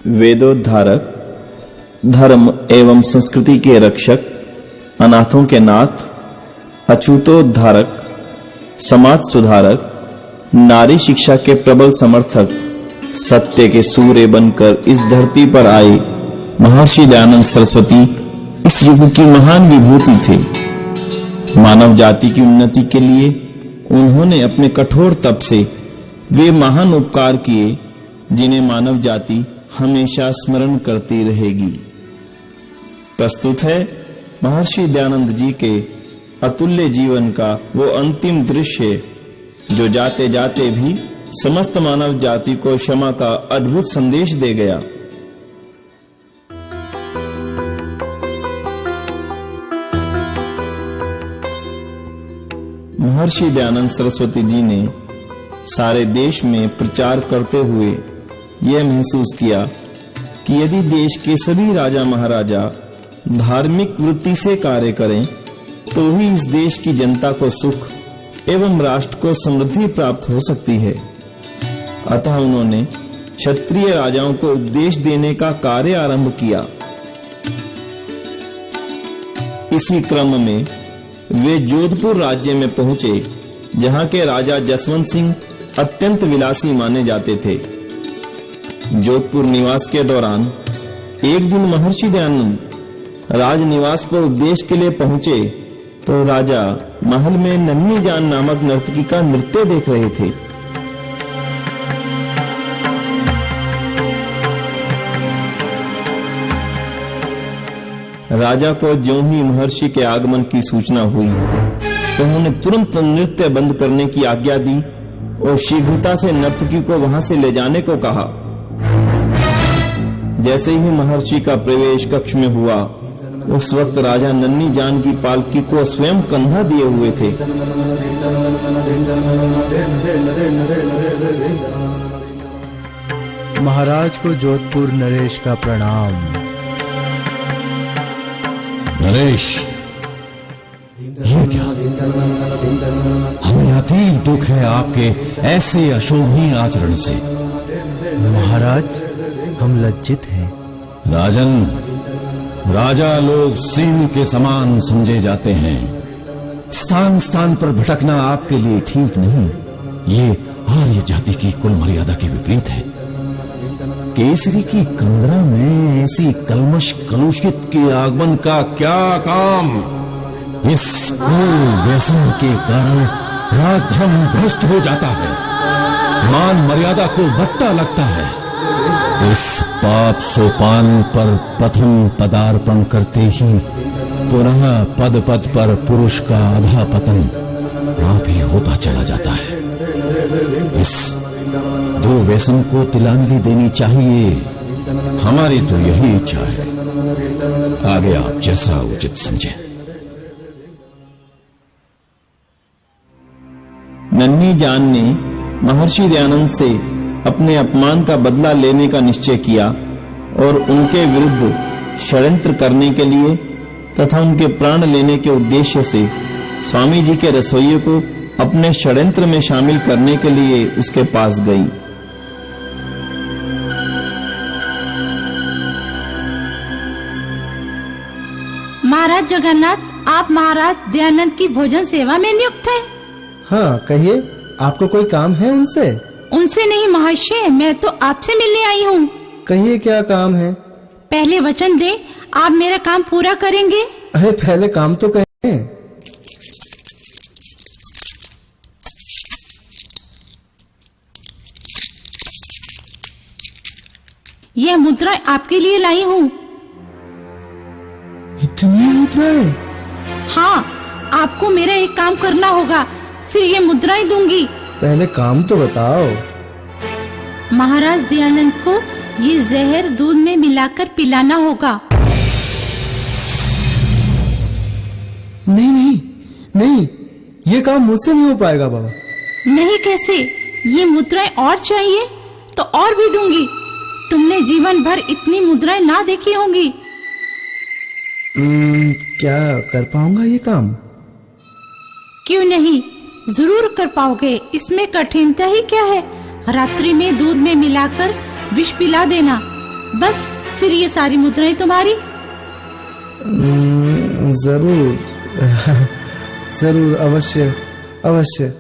वेदोद्धारक, धर्म एवं संस्कृति के रक्षक, अनाथों के नाथ, अछूतोद्धारक, समाज सुधारक, नारी शिक्षा के प्रबल समर्थक, सत्य के सूर्य बनकर इस धरती पर आए महर्षि दयानंद सरस्वती इस युग की महान विभूति थे। मानव जाति की उन्नति के लिए उन्होंने अपने कठोर तप से वे महान उपकार किए जिन्हें मानव जाति हमेशा स्मरण करती रहेगी। प्रस्तुत है महर्षि दयानंद जी के अतुल्य जीवन का वो अंतिम दृश्य जो जाते जाते भी समस्त मानव जाति को क्षमा का अद्भुत संदेश दे गया। महर्षि दयानंद सरस्वती जी ने सारे देश में प्रचार करते हुए यह महसूस किया कि यदि देश के सभी राजा महाराजा धार्मिक वृत्ति से कार्य करें तो ही इस देश की जनता को सुख एवं राष्ट्र को समृद्धि प्राप्त हो सकती है। अतः उन्होंने क्षत्रिय राजाओं को उपदेश देने का कार्य आरंभ किया। इसी क्रम में वे जोधपुर राज्य में पहुंचे, जहां के राजा जसवंत सिंह अत्यंत विलासी माने जाते थे। जोधपुर निवास के दौरान एक दिन महर्षि दयानंद राजनिवास पर उपदेश के लिए पहुंचे तो राजा महल में नन्ही जान नामक नर्तकी का नृत्य देख रहे थे। राजा को ज्यों ही महर्षि के आगमन की सूचना हुई तो उन्होंने तुरंत नृत्य बंद करने की आज्ञा दी और शीघ्रता से नर्तकी को वहां से ले जाने को कहा। जैसे ही महर्षि का प्रवेश कक्ष में हुआ उस वक्त राजा नन्ही जान की पालकी को स्वयं कंधा दिए हुए थे। महाराज को जोधपुर नरेश का प्रणाम। नरेश, ये क्या? हमें अतीब दुख है आपके ऐसे अशोभनीय आचरण से। महाराज, हम लज्जित हैं। राजन, राजा लोग सिंह के समान समझे जाते हैं। स्थान स्थान पर भटकना आपके लिए ठीक नहीं। ये आर्य जाति की कुल मर्यादा के विपरीत है। केसरी की कंदरा में ऐसी कलमश कलुषित के आगमन का क्या काम? इस क्रूर व्यसन के कारण राजधर्म भ्रष्ट हो जाता है, मान मर्यादा को बट्टा लगता है। इस पाप सोपान पर प्रथम पदार्पण करते ही पुनः पद पद पर पुरुष का आधा पतन आप ही होता चला जाता है। इस दो व्यसन को तिलांजलि देनी चाहिए। हमारी तो यही इच्छा है। आगे आप जैसा उचित समझें। नन्ही जान ने महर्षि दयानंद से अपने अपमान का बदला लेने का निश्चय किया और उनके विरुद्ध षड्यंत्र करने के लिए तथा उनके प्राण लेने के उद्देश्य से स्वामी जी के रसोइये को अपने षड्यंत्र में शामिल करने के लिए उसके पास गई। महाराज जगन्नाथ, आप महाराज दयानंद की भोजन सेवा में नियुक्त हैं। हाँ, कहिए, आपको कोई काम है उनसे? उनसे नहीं महाशय, मैं तो आपसे मिलने आई हूँ। कहिए, क्या काम है? पहले वचन दे, आप मेरा काम पूरा करेंगे। अरे पहले काम तो कहें। यह मुद्रा आपके लिए लाई हूँ। इतनी मुद्राएं? हाँ, आपको मेरा एक काम करना होगा, फिर ये मुद्राएं दूंगी। पहले काम तो बताओ। महाराज दयानंद को ये जहर दूध में मिलाकर पिलाना होगा। नहीं नहीं नहीं, ये काम मुझसे नहीं हो पाएगा बाबा। नहीं कैसे? ये मुद्राएं और चाहिए तो और भी दूंगी। तुमने जीवन भर इतनी मुद्राएं ना देखी होंगी। क्या कर पाऊंगा ये काम? क्यों नहीं, जरूर कर पाओगे। इसमें कठिनता ही क्या है? रात्रि में दूध में मिलाकर विष पिला देना। बस फिर ये सारी मुद्राएं तुम्हारी। जरूर जरूर, अवश्य अवश्य।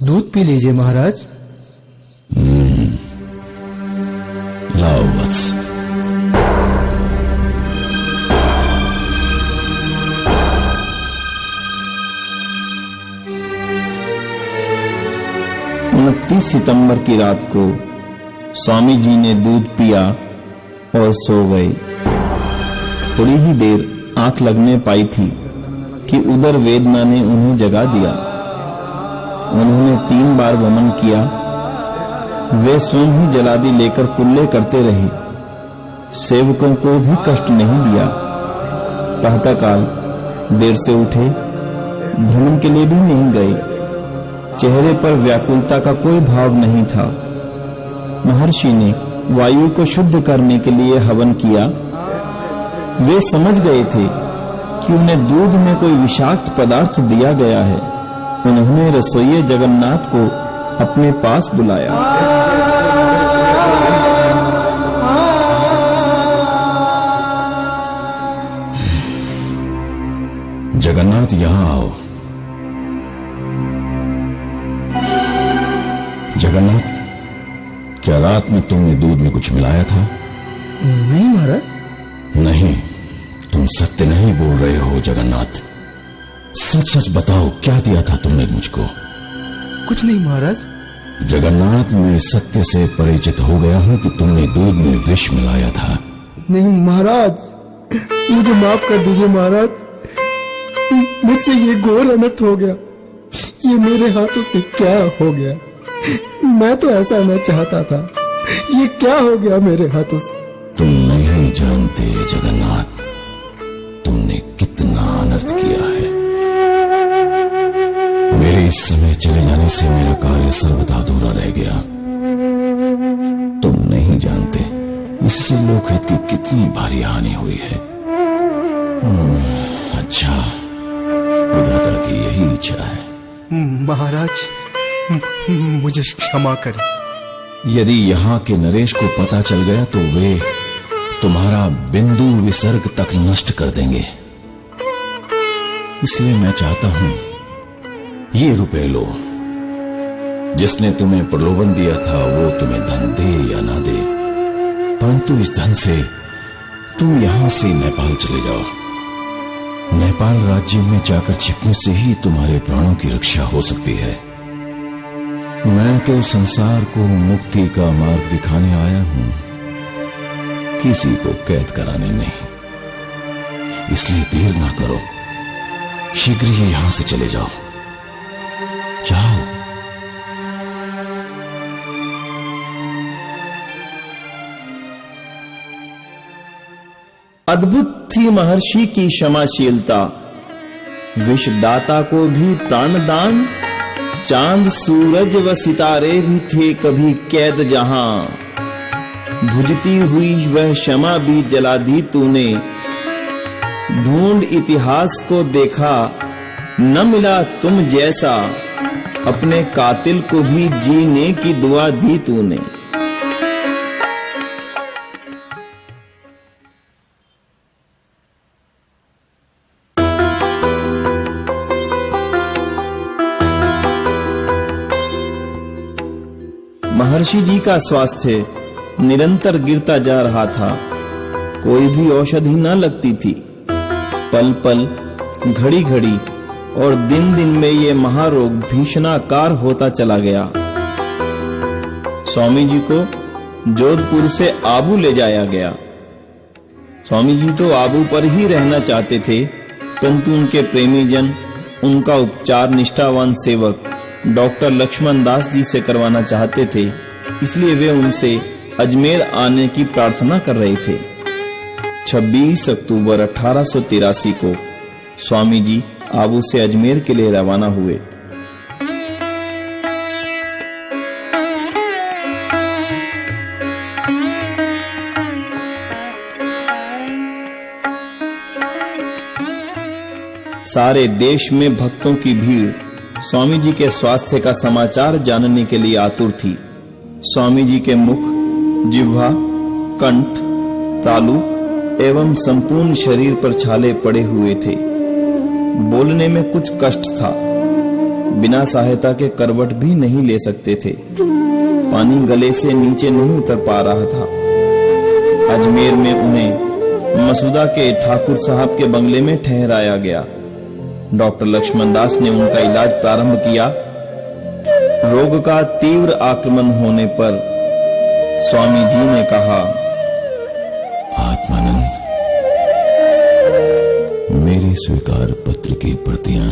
दूध पी लीजिए महाराज। लाओ वत्स। सितंबर की रात को स्वामी जी ने दूध पिया और सो गए। थोड़ी ही देर आंख लगने पाई थी कि उधर वेदना ने उन्हें जगा दिया। उन्होंने 3 बार वमन किया। वे स्वयं ही जलादि लेकर कुल्ले करते रहे। सेवकों को भी कष्ट नहीं दिया। प्रातःकाल देर से उठे, भ्रमण के लिए भी नहीं गए। चेहरे पर व्याकुलता का कोई भाव नहीं था। महर्षि ने वायु को शुद्ध करने के लिए हवन किया। वे समझ गए थे कि उन्हें दूध में कोई विषाक्त पदार्थ दिया गया है। उन्होंने रसोइये जगन्नाथ को अपने पास बुलाया। जगन्नाथ, यहां आओ। जगन्नाथ, क्या रात में तुमने दूध में कुछ मिलाया था? नहीं महाराज। नहीं, तुम सत्य नहीं बोल रहे हो जगन्नाथ। सच सच बताओ, क्या दिया था तुमने मुझको? कुछ नहीं महाराज। जगन्नाथ, मैं सत्य से परिचित हो गया हूं कि तुमने दूध में विष मिलाया था। नहीं महाराज, मुझे माफ कर दीजिए महाराज। मुझसे ये घोर अनर्थ हो गया। ये मेरे हाथों से क्या हो गया? मैं तो ऐसा न चाहता था। ये क्या हो गया मेरे हाथों से? तुम नहीं जानते जगन्नाथ, तुमने कितना अनर्थ किया है। मेरे इस समय चले जाने से मेरा कार्य सर्वथा अधूरा रह गया। तुम नहीं जानते इससे लोकहित की कितनी भारी हानि हुई है। अच्छा, विधाता की यही इच्छा है। महाराज, मुझे क्षमा करें। यदि यहाँ के नरेश को पता चल गया तो वे तुम्हारा बिंदु विसर्ग तक नष्ट कर देंगे। इसलिए मैं चाहता हूं, ये रुपए लो। जिसने तुम्हें प्रलोभन दिया था वो तुम्हें धन दे या ना दे, परंतु इस धन से तुम यहां से नेपाल चले जाओ। नेपाल राज्य में जाकर छिपने से ही तुम्हारे प्राणों की रक्षा हो सकती है। मैं तो संसार को मुक्ति का मार्ग दिखाने आया हूं, किसी को कैद कराने नहीं। इसलिए देर ना करो, शीघ्र ही यहां से चले जाओ। जाओ। अद्भुत थी महर्षि की क्षमाशीलता। विषदाता को भी प्राणदान। चांद सूरज व सितारे भी थे कभी कैद जहां। भुजती हुई वह क्षमा भी जला दी तूने। ढूंढ इतिहास को देखा, न मिला तुम जैसा। अपने कातिल को भी जीने की दुआ दी तूने। महर्षि जी का स्वास्थ्य निरंतर गिरता जा रहा था। कोई भी औषधि न लगती थी। पल पल, घड़ी घड़ी और दिन दिन में ये महारोग भीषणाकार होता चला गया। स्वामी जी को जोधपुर से आबू ले जाया गया। स्वामी जी तो आबू पर ही रहना चाहते थे, परंतु उनके प्रेमी जन उनका उपचार निष्ठावान सेवक डॉक्टर लक्ष्मण दास जी से करवाना चाहते थे। इसलिए वे उनसे अजमेर आने की प्रार्थना कर रहे थे। 26 अक्टूबर 1883 को स्वामी जी आबू से अजमेर के लिए रवाना हुए। सारे देश में भक्तों की भीड़ स्वामी जी के स्वास्थ्य का समाचार जानने के लिए आतुर थी। स्वामी जी के मुख, जिह्वा, कंठ, तालु एवं संपूर्ण शरीर पर छाले पड़े हुए थे। बोलने में कुछ कष्ट था। बिना सहायता के करवट भी नहीं ले सकते थे। पानी गले से नीचे नहीं उतर पा रहा था। अजमेर में उन्हें मसूदा के ठाकुर साहब के बंगले में ठहराया गया। डॉक्टर लक्ष्मण दास ने उनका इलाज प्रारंभ किया। रोग का तीव्र आक्रमण होने पर स्वामी जी ने कहा, आत्मानंद, मेरे स्वीकार पत्र की प्रतियां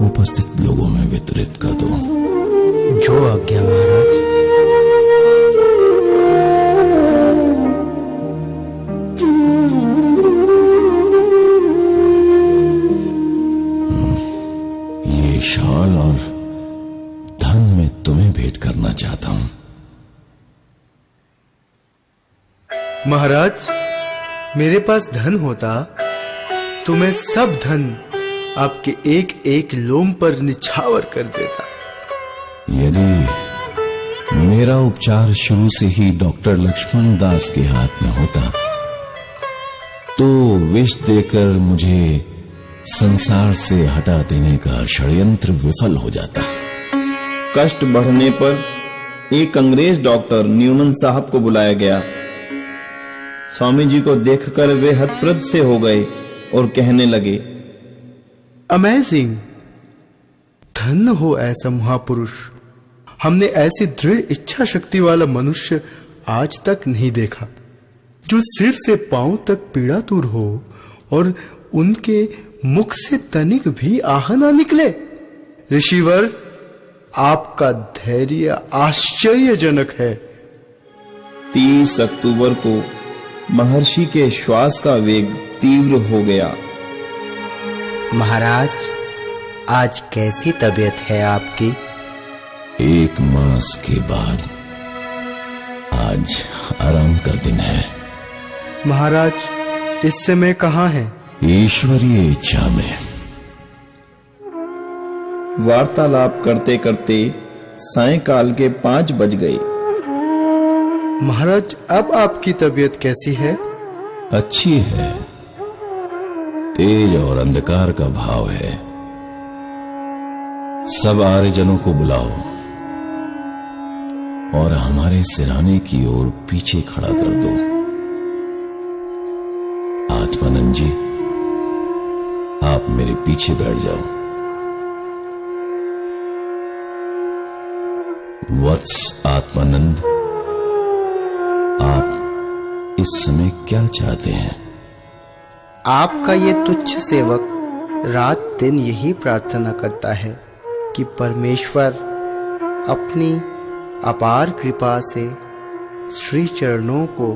उपस्थित लोगों में वितरित कर दो। जो आज्ञा महाराज। ये शाल और धन मैं तुम्हें भेंट करना चाहता हूं। महाराज, मेरे पास धन होता तो मैं सब धन आपके एक एक लोम पर निछावर कर देता। यदि मेरा उपचार शुरू से ही डॉक्टर लक्ष्मण दास के हाथ में होता तो विष देकर मुझे संसार से हटा देने का षड्यंत्र विफल हो जाता। कष्ट बढ़ने पर एक अंग्रेज डॉक्टर न्यूमन साहब को बुलाया गया। स्वामी जी को देखकर वे हतप्रभ से हो गए और कहने लगे, अमेजिंग, धन्य हो ऐसा महापुरुष। हमने ऐसी दृढ़ इच्छा शक्ति वाला मनुष्य आज तक नहीं देखा, जो सिर से पांव तक पीड़ा दूर हो और उनके मुख से तनिक भी आह ना निकले। ऋषिवर, आपका धैर्य आश्चर्यजनक है। 30 अक्टूबर को महर्षि के श्वास का वेग तीव्र हो गया। महाराज, आज कैसी तबीयत है आपकी? 1 मास के बाद आज आराम का दिन है। महाराज, इस समय कहाँ हैं? ईश्वरीय इच्छा में। वार्तालाप करते करते सायंकाल के 5 बज गए। महाराज, अब आपकी तबीयत कैसी है? अच्छी है। तेज और अंधकार का भाव है। सब आर्यजनों को बुलाओ और हमारे सिराने की ओर पीछे खड़ा कर दो। आत्मानंद जी, आप मेरे पीछे बैठ जाओ। वत्स आत्मानंद, आप इस समय क्या चाहते हैं? आपका ये तुच्छ सेवक रात दिन यही प्रार्थना करता है कि परमेश्वर अपनी अपार कृपा से श्री चरणों को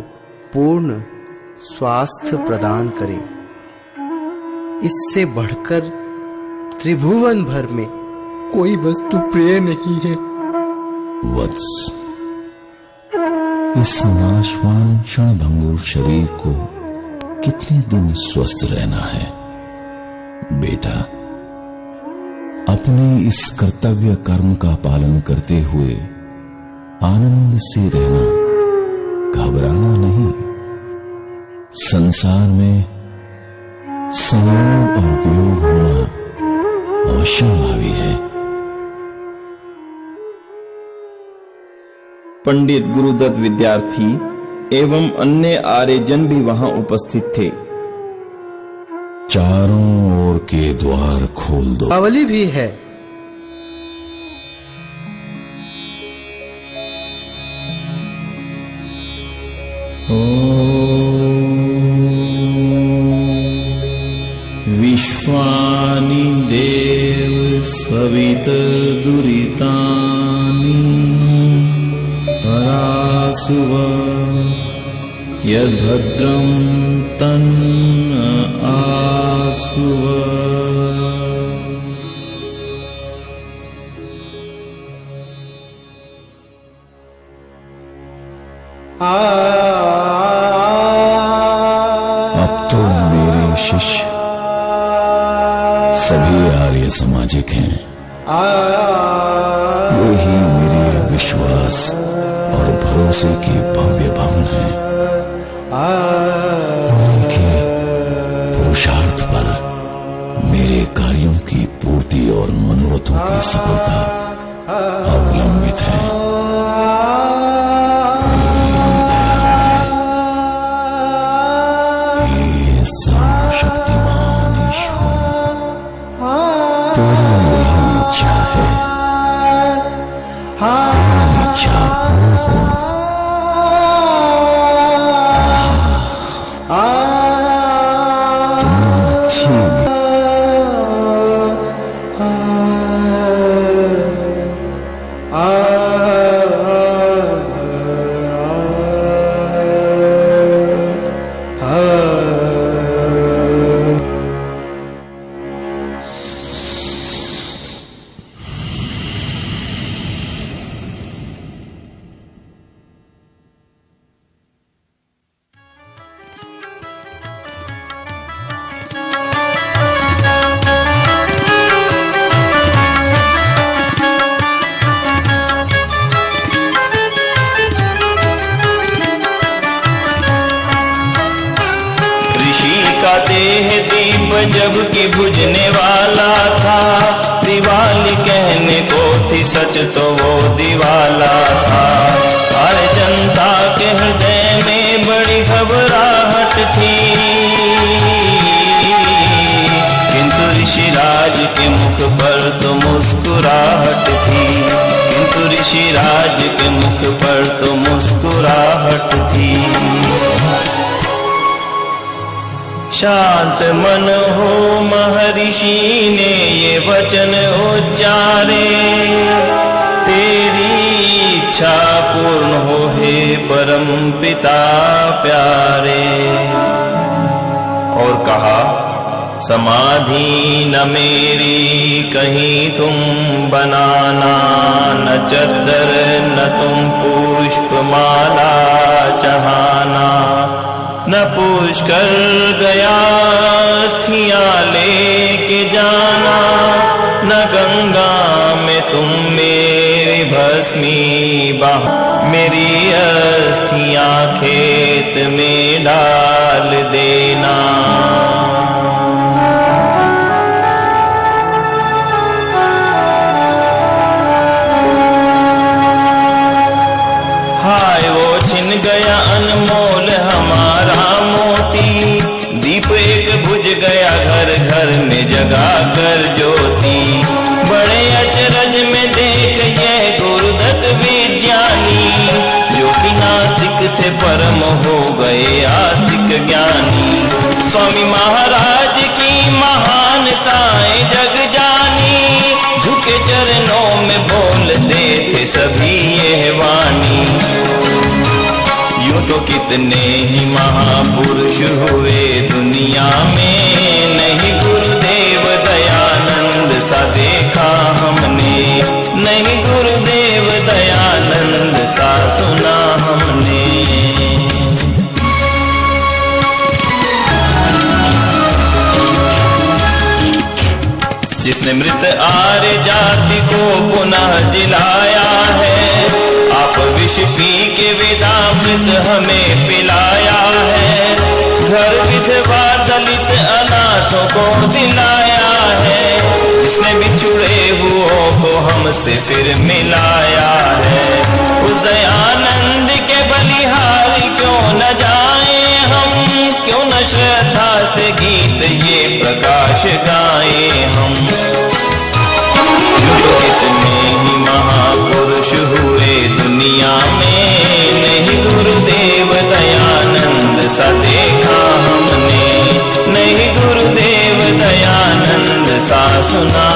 पूर्ण स्वास्थ्य प्रदान करे। इससे बढ़कर त्रिभुवन भर में कोई वस्तु प्रिय नहीं है। वत्स, इस नाशवान क्षणभंगुर शरीर को कितने दिन स्वस्थ रहना है? बेटा, अपने इस कर्तव्य कर्म का पालन करते हुए आनंद से रहना, घबराना नहीं। संसार में संयोग और वियोग होना अवश्यंभावी है। पंडित गुरुदत्त विद्यार्थी एवं अन्य आर्यजन भी वहां उपस्थित थे। चारों ओर के द्वार खोल दो। बावली भी है। विश्वानि देव सवितर्दुरितानि परासुव यद्भद्रं तन्न आसुव। अब तो मेरे शिष्य सभी आर्य सामाजिक हैं। वही मेरे विश्वास और भरोसे की भव्य भवन है। उनके पुरुषार्थ पर मेरे कार्यों की पूर्ति और मनोरथों की सफलता अवलंबित है। हे सर्वशक्तिमान ईश्वर, तेरी यही इच्छा है, तेरी इच्छा पूर्ण हो। तुम अच्छी देह दीप जब कि बुझने वाला था, दिवाली कहने को थी सच तो वो दिवाला था। हर जनता के हृदय में बड़ी घबराहट थी, किंतु ऋषिराज के मुख पर तो मुस्कुराहट थी, किंतु ऋषिराज के मुख पर तो मुस्कुराहट थी। शांत मन हो महर्षि ने ये वचन उच्चारे, तेरी इच्छा पूर्ण हो हे परम पिता प्यारे। और कहा, समाधि न मेरी कहीं तुम बनाना, न चद्दर न तुम पुष्पमाला चढ़ाना, न पुष्कर गया अस्थियां लेके जाना, न गंगा में तुम मेरी भस्मी बहा, मेरी अस्थियां खेत में डाल देना। हाय वो छिन गया अनमोल हमारा मोती, दीप एक बुझ गया घर घर में जगा कर ज्योति। बड़े अचरज में देख ये गुरुदत्त विज्ञानी, जो कि नास्तिक थे परम हो गए आस्तिक ज्ञानी। स्वामी महाराज की महानताएं जग जानी, झुके चरणों में बोलते थे सभी ये वाणी। यूं तो कितने ही महापुरुष हुए दुनिया में, नहीं गुरुदेव दयानंद सा देखा हमने, नहीं गुरुदेव दयानंद सा सुना हमने। जिसने मृत आर्य जाति को पुनः जिलाया है, आप विष पी के वेदामृत हमें पिलाया है। घर विधवा दलित अनाथों को दिलाया है, जिसने बिछुड़े हुओं को हमसे फिर मिलाया है। उस दयानंद के बलिहारी क्यों न जाए हम, क्यों न श्रद्धा से गीत ये प्रकाश गाए हम। कितने ही महापुरुष हुए दुनिया में, नहीं गुरुदेव दयानंद सा देखा हमने, नहीं गुरुदेव दयानंद सा सुना